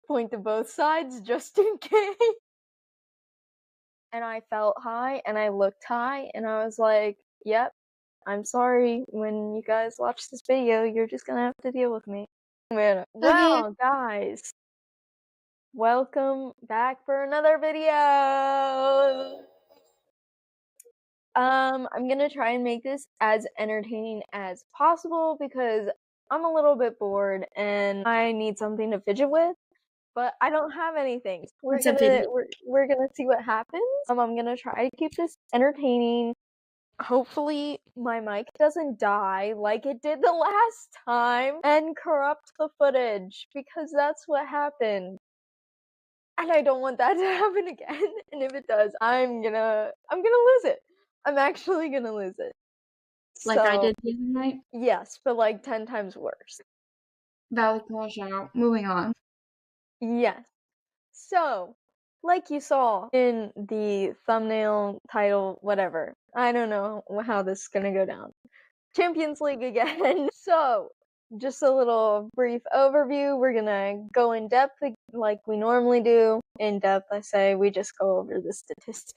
point to both sides just in case. And I felt high and I looked high and I was like, yep, I'm sorry. When you guys watch this video, you're just gonna have to deal with me. Man, wow, guys. Welcome back for another video. I'm gonna try and make this as entertaining as possible because I'm a little bit bored and I need something to fidget with, but I don't have anything. We're gonna see what happens. I'm gonna try to keep this entertaining. Hopefully my mic doesn't die like it did the last time and corrupt the footage because that's what happened. And I don't want that to happen again. And if it does, I'm gonna lose it. I'm actually gonna lose it. Like I did the other night? Yes, but like 10 times worse. Valid call shout. Moving on. Yes. So, like you saw in the thumbnail, title, whatever. I don't know how this is gonna go down. Champions League again. So, just a little brief overview. We're gonna go in depth like we normally do. In depth, I say, we just go over the statistics.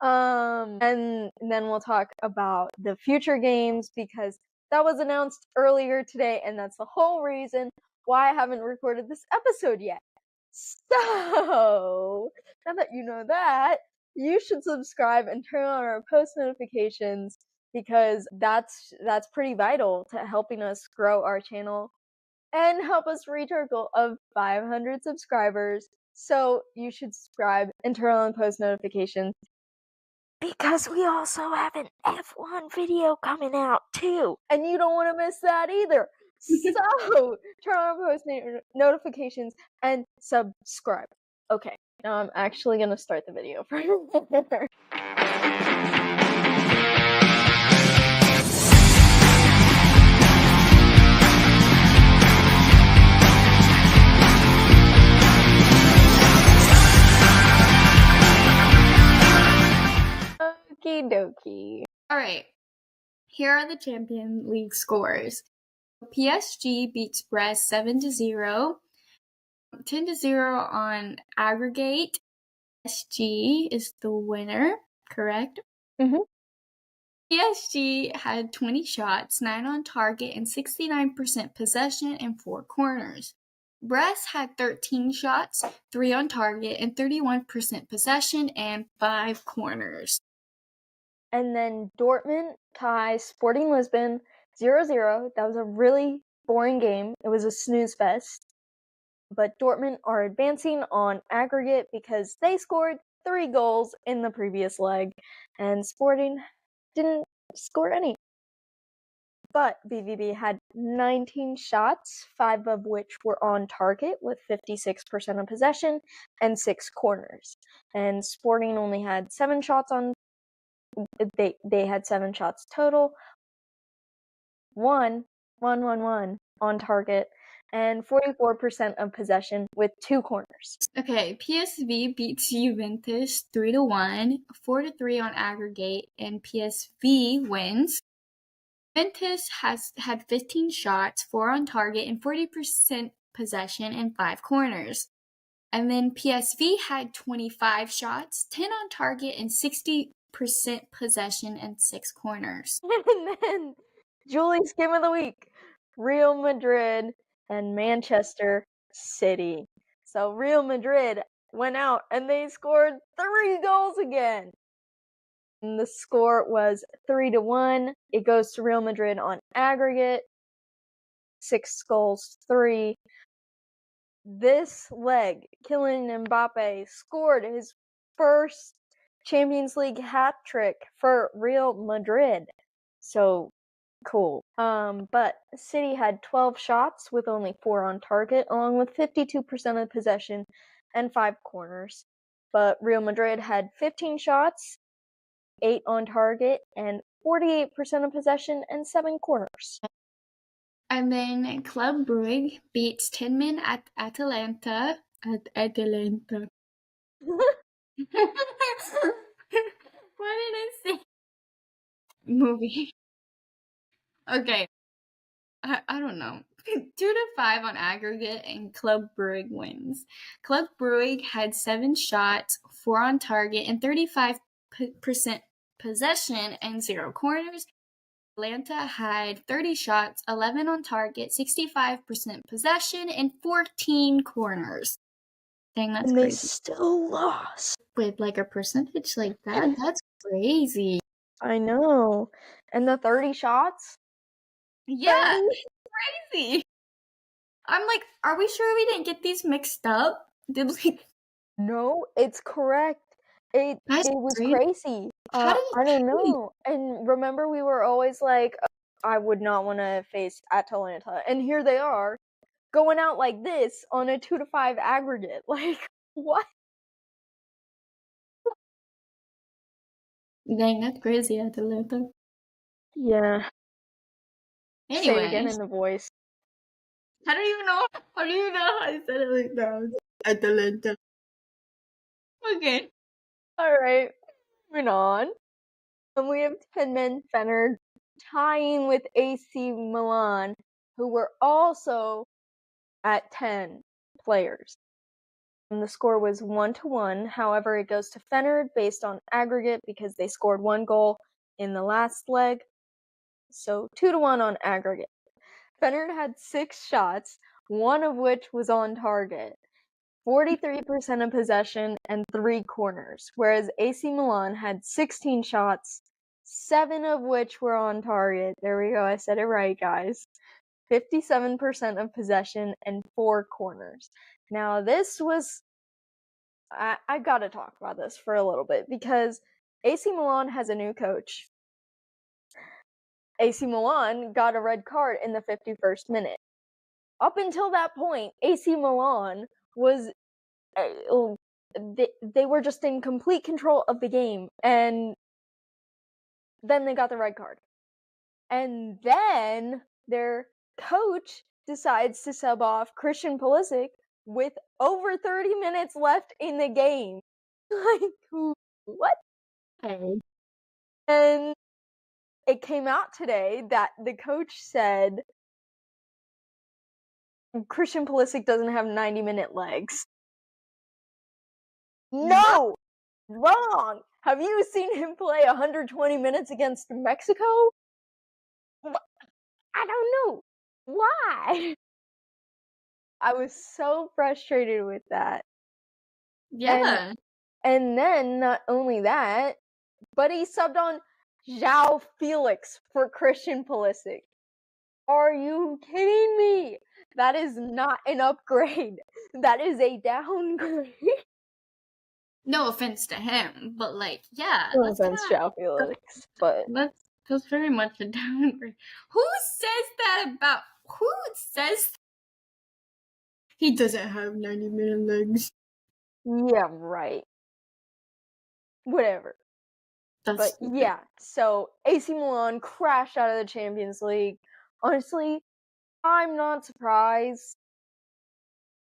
And then we'll talk about the future games because that was announced earlier today, and that's the whole reason why I haven't recorded this episode yet. So, now that you know that, you should subscribe and turn on our post notifications because that's pretty vital to helping us grow our channel and help us reach our goal of 500 subscribers. So you should subscribe and turn on post notifications because we also have an F1 video coming out too, and you don't want to miss that either. So turn on post notifications and subscribe. Okay, now I'm actually gonna start the video. Okie dokie. Alright. Here are the Champions League scores. PSG beats Brest 7-0. 10-0 on aggregate. PSG is the winner, correct? Mm-hmm. PSG had 20 shots, 9 on target, and 69% possession and 4 corners. Brest had 13 shots, 3 on target, and 31% possession and 5 corners. And then Dortmund ties Sporting Lisbon 0-0. That was a really boring game. It was a snooze fest. But Dortmund are advancing on aggregate because they scored 3 goals in the previous leg, and Sporting didn't score any. But BVB had 19 shots, 5 of which were on target with 56% of possession and 6 corners. And Sporting only had 7 shots on. They had 7 shots total. 1 on target and 44% of possession with 2 corners. Okay, PSV beats Juventus 3-1, 4-3 on aggregate, and PSV wins. Juventus had 15 shots, 4 on target, and 40% possession and 5 corners. And then PSV had 25 shots, 10 on target, and 60% possession and 6 corners. And then Julie's game of the week, Real Madrid and Manchester City. So Real Madrid went out and they scored 3 goals again. And the score was 3-1. It goes to Real Madrid on aggregate. 6 goals, 3. This leg, Kylian Mbappe scored his first Champions League hat trick for Real Madrid. So cool. But City had 12 shots with only 4 on target, along with 52% of possession and 5 corners. But Real Madrid had 15 shots, 8 on target, and 48% of possession and 7 corners. And then Club Brugge beats 10 men at Atalanta. Atalanta. What did I say? Movie. Okay. I don't know. 2-5 on aggregate, and Club Brugge wins. Club Brugge had 7 shots, 4 on target, and 35% possession and 0 corners. Atlanta had 30 shots, 11 on target, 65% possession, and 14 corners. Dang, that's And they crazy. still lost. With like a percentage like that, that's crazy. I know. And the 30 shots? Yeah, 30? crazy. I'm like, are we sure we didn't get these mixed up? Did we? No, it's correct. It That's was crazy. crazy. How did I don't it change? know. And remember, we were always like, I would not want to face Atalanta. And here they are, going out like this on a 2-5 aggregate. Like, what? Dang, that's crazy, Atalanta. Yeah. Say it again Anyways, in the voice. how do you know? How do you know I said it like that? Atalanta. Okay. All right, moving on. And we have 10 men Fener tying with AC Milan, who were also at 10 players. And the score was 1-1. However, it goes to Fener based on aggregate because they scored 1 goal in the last leg. So 2-1 on aggregate. Fener had 6 shots, 1 of which was on target. 43% of possession and 3 corners, whereas AC Milan had 16 shots, 7 of which were on target. There we go, I said it right, guys. 57% of possession and 4 corners. Now, this was. I gotta talk about this for a little bit because AC Milan has a new coach. AC Milan got a red card in the 51st minute. Up until that point, AC Milan was they were just in complete control of the game, and then they got the red card. And then their coach decides to sub off Christian Pulisic with over 30 minutes left in the game. Like, what? Okay. And it came out today that the coach said Christian Pulisic doesn't have 90-minute legs. No! Wrong! Have you seen him play 120 minutes against Mexico? I don't know. Why? I was so frustrated with that. Yeah. And then, not only that, but he subbed on João Felix for Christian Pulisic. Are you kidding me? That is not an upgrade. That is a downgrade. No offense to him, but like, yeah, No that's offense, kind João Felix, but that's very much a downgrade. Who says that about? Who says he doesn't have 90-minute legs? yeah, right. Whatever. That's But stupid. yeah, so AC Milan crashed out of the Champions League. Honestly, I'm not surprised.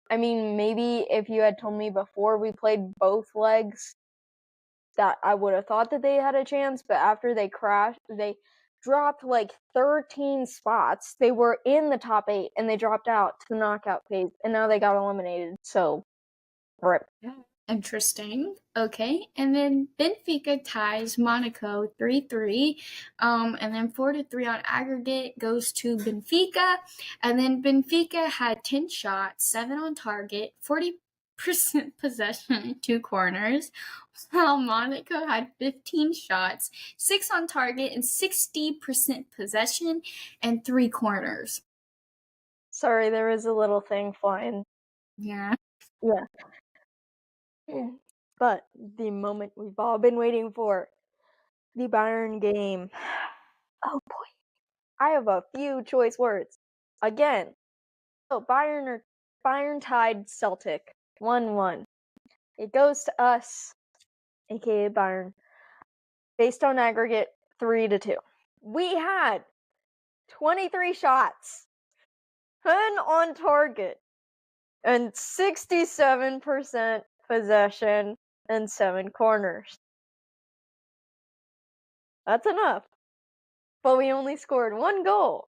I mean, maybe if you had told me before we played both legs, that I would have thought that they had a chance, but after they crashed, they dropped like 13 spots. They were in the top 8 and they dropped out to the knockout phase, and now they got eliminated. So, rip. Interesting. Okay. And then Benfica ties Monaco 3-3. And then 4-3 on aggregate goes to Benfica. And then Benfica had 10 shots, 7 on target, 40% possession, 2 corners, while Monaco had 15 shots, 6 on target, and 60% possession and 3 corners. Sorry, there was a little thing flying. Yeah. Yeah. But the moment we've all been waiting for, the Bayern game. Oh boy. I have a few choice words. Again. So Bayern tied Celtic 1-1. It goes to us, aka Bayern, based on aggregate 3-2. We had 23 shots, 10 on target, and 67% possession and 7 corners. That's enough. But we only scored 1 goal.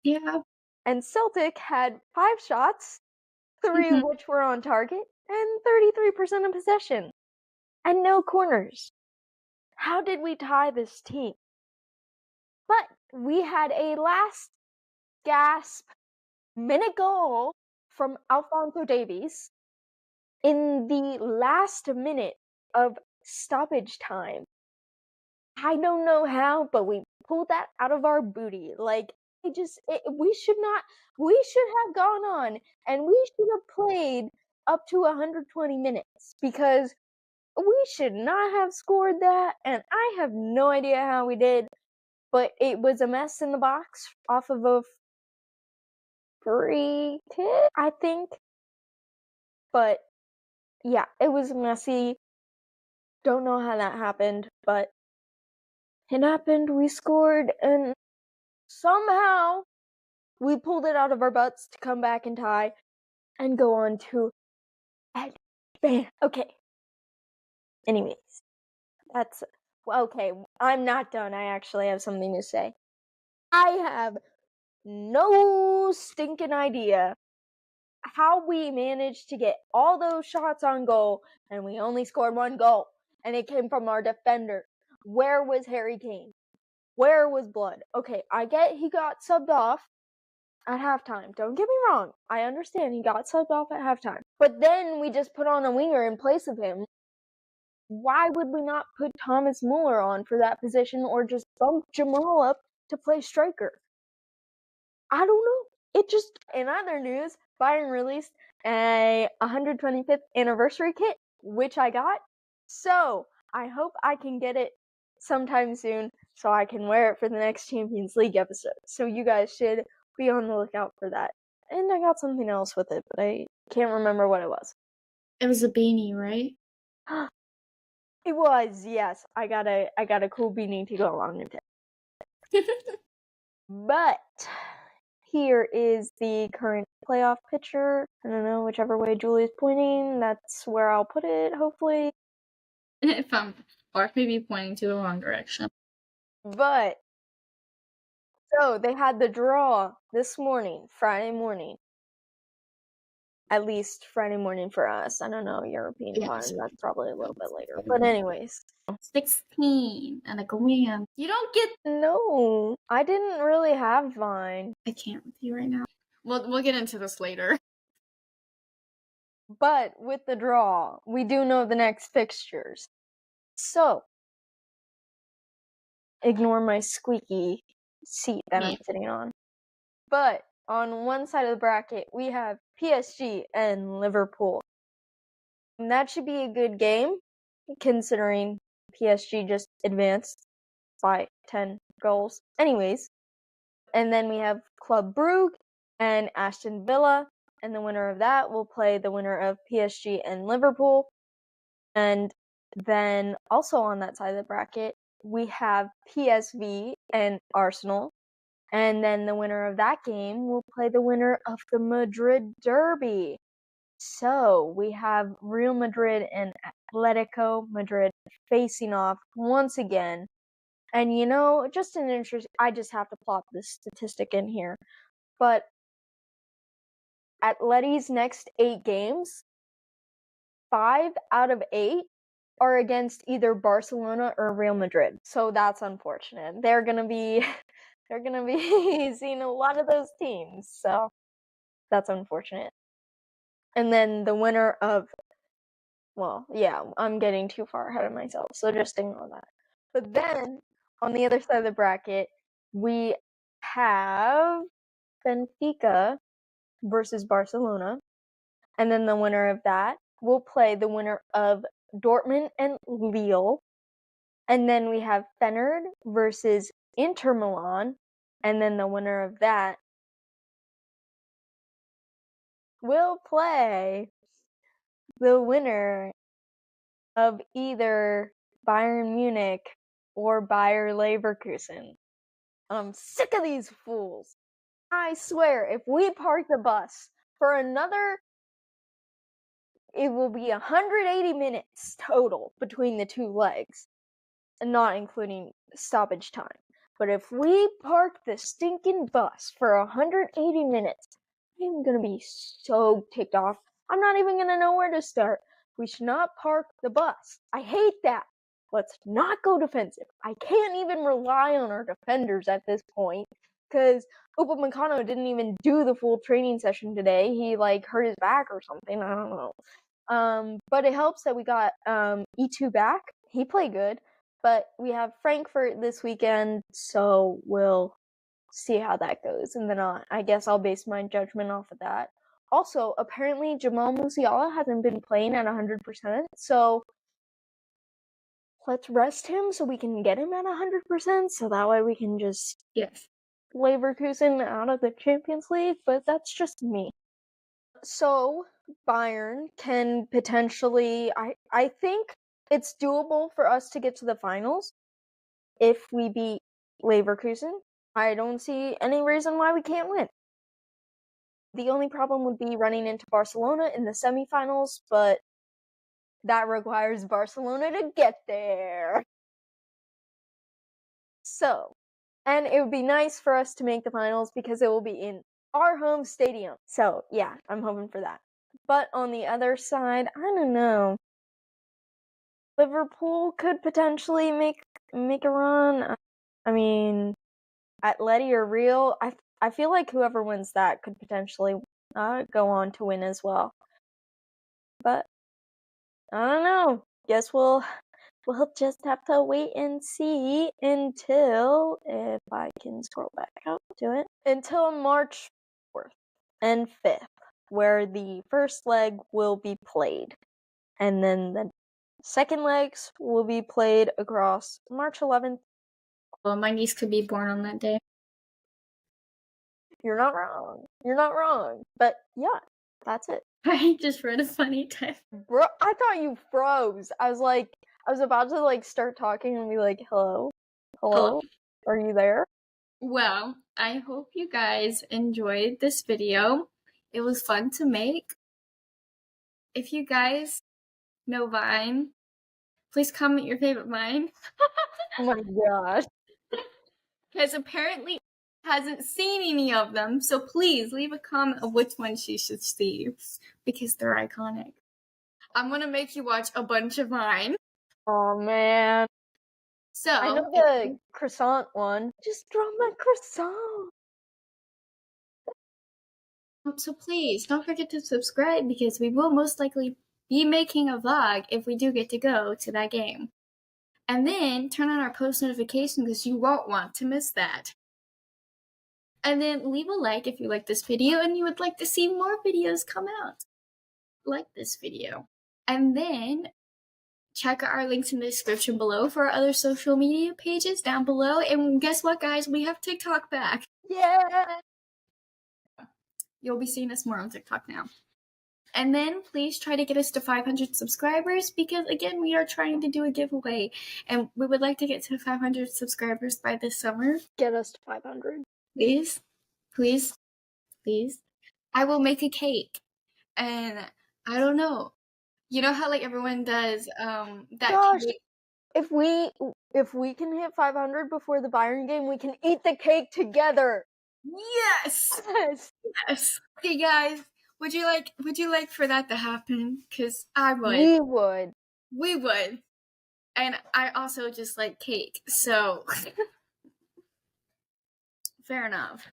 Yeah. And Celtic had 5 shots, 3 of which were on target, and 33% of possession. And no corners. How did we tie this team? But we had a last gasp minute goal from Alphonso Davies in the last minute of stoppage time. I don't know how, but we pulled that out of our booty. Like, we should have gone on and we should have played up to 120 minutes because we should not have scored that, and I have no idea how we did, but it was a mess in the box off of a free kick, I think. But yeah, it was messy. Don't know how that happened, but it happened. We scored, and somehow we pulled it out of our butts to come back and tie and go on to advance. Okay. Anyways, that's okay. I'm not done. I actually have something to say. I have no stinking idea how we managed to get all those shots on goal and we only scored 1 goal, and it came from our defender. Where was Harry Kane? Where was Blood? Okay, I get he got subbed off at halftime. Don't get me wrong. I understand he got subbed off at halftime. But then we just put on a winger in place of him. Why would we not put Thomas Muller on for that position or just bump Jamal up to play striker? I don't know. It just, in other news, Bayern released a 125th anniversary kit, which I got. So I hope I can get it sometime soon so I can wear it for the next Champions League episode. So you guys should be on the lookout for that. And I got something else with it, but I can't remember what it was. It was a beanie, right? It was, yes. I got a cool beanie to go along with it. But here is the current playoff picture. I don't know, whichever way Julie's pointing, that's where I'll put it, hopefully. If I'm Mark may be pointing to the wrong direction. But so they had the draw this morning, Friday morning. At least Friday morning for us. I don't know, European time, that's probably a little bit later. But anyways. 16 and a win. You don't get. No, I didn't really have mine. I can't with you right now. We'll get into this later. But with the draw, we do know the next fixtures. So, ignore my squeaky seat that I'm sitting on. But on one side of the bracket, we have PSG and Liverpool. And that should be a good game, considering PSG just advanced by 10 goals. Anyways, and then we have Club Brugge and Aston Villa, and the winner of that will play the winner of PSG and Liverpool. And then also on that side of the bracket, we have PSV and Arsenal. And then the winner of that game will play the winner of the Madrid Derby. So we have Real Madrid and Atletico Madrid facing off once again. And you know, just an interest, I just have to plop this statistic in here. But Atleti's next 8 games, 5 out of 8 are against either Barcelona or Real Madrid. So that's unfortunate. They're gonna be seeing a lot of those teams. So that's unfortunate. And then the winner of, well, yeah, I'm getting too far ahead of myself, so just ignore that. But then on the other side of the bracket, we have Benfica versus Barcelona. And then the winner of that will play the winner of Dortmund and Lille. And then we have Feyenoord versus Inter Milan. And then the winner of that will play the winner of either Bayern Munich or Bayer Leverkusen. I'm sick of these fools. I swear, if we park the bus for another, it will be 180 minutes total between the 2 legs, and not including stoppage time. But if we park the stinking bus for 180 minutes, I'm gonna be so ticked off. I'm not even gonna know where to start. We should not park the bus. I hate that. Let's not go defensive. I can't even rely on our defenders at this point because Upamecano didn't even do the full training session today. He hurt his back or something. I don't know. But it helps that we got E2 back. He played good. But we have Frankfurt this weekend, so we'll see how that goes. And then I guess I'll base my judgment off of that. Also, apparently Jamal Musiala hasn't been playing at 100%, so let's rest him so we can get him at 100%, so that way we can just Leverkusen out of the Champions League, but that's just me. So, Bayern can potentially, I think it's doable for us to get to the finals if we beat Leverkusen. I don't see any reason why we can't win. The only problem would be running into Barcelona in the semifinals, but that requires Barcelona to get there. So, and it would be nice for us to make the finals because it will be in our home stadium. So, yeah, I'm hoping for that. But on the other side, I don't know. Liverpool could potentially make a run. I mean, Atleti or Real, I feel like whoever wins that could potentially go on to win as well. But I don't know. Guess we'll just have to wait and see until, if I can scroll back up to it, until March 4th and 5th, where the first leg will be played. And then the second legs will be played across March 11th. Well, my niece could be born on that day. You're not wrong. You're not wrong. But yeah, that's it. I just read a funny text. Bro, I thought you froze. I was about to start talking and be like, hello? Hello? Are you there? Well, I hope you guys enjoyed this video. It was fun to make. If you guys know Vine, please comment your favorite Vine. Oh my gosh. Because apparently hasn't seen any of them, so please leave a comment of which one she should see, because they're iconic. I'm gonna make you watch a bunch of Vine. Oh man. So I know the croissant one. Just draw my croissant. So please don't forget to subscribe, because we will most likely be making a vlog if we do get to go to that game. And then turn on our post notifications because you won't want to miss that. And then leave a like if you like this video and you would like to see more videos come out like this video. And then check out our links in the description below for our other social media pages down below. And guess what, guys? We have TikTok back. Yeah. You'll be seeing us more on TikTok now. And then please try to get us to 500 subscribers, because again, we are trying to do a giveaway and we would like to get to 500 subscribers by this summer. Get us to 500. Please, please, please. I will make a cake, and I don't know. You know how everyone does that Gosh, cake? if we can hit 500 before the Bayern game, we can eat the cake together. Yes. Yes. Yes. Okay, guys. Would you like for that to happen? Because I would. We would. We would. And I also just like cake, so fair enough.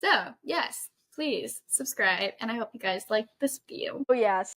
So, yes, please subscribe, and I hope you guys like this video. Oh, yes.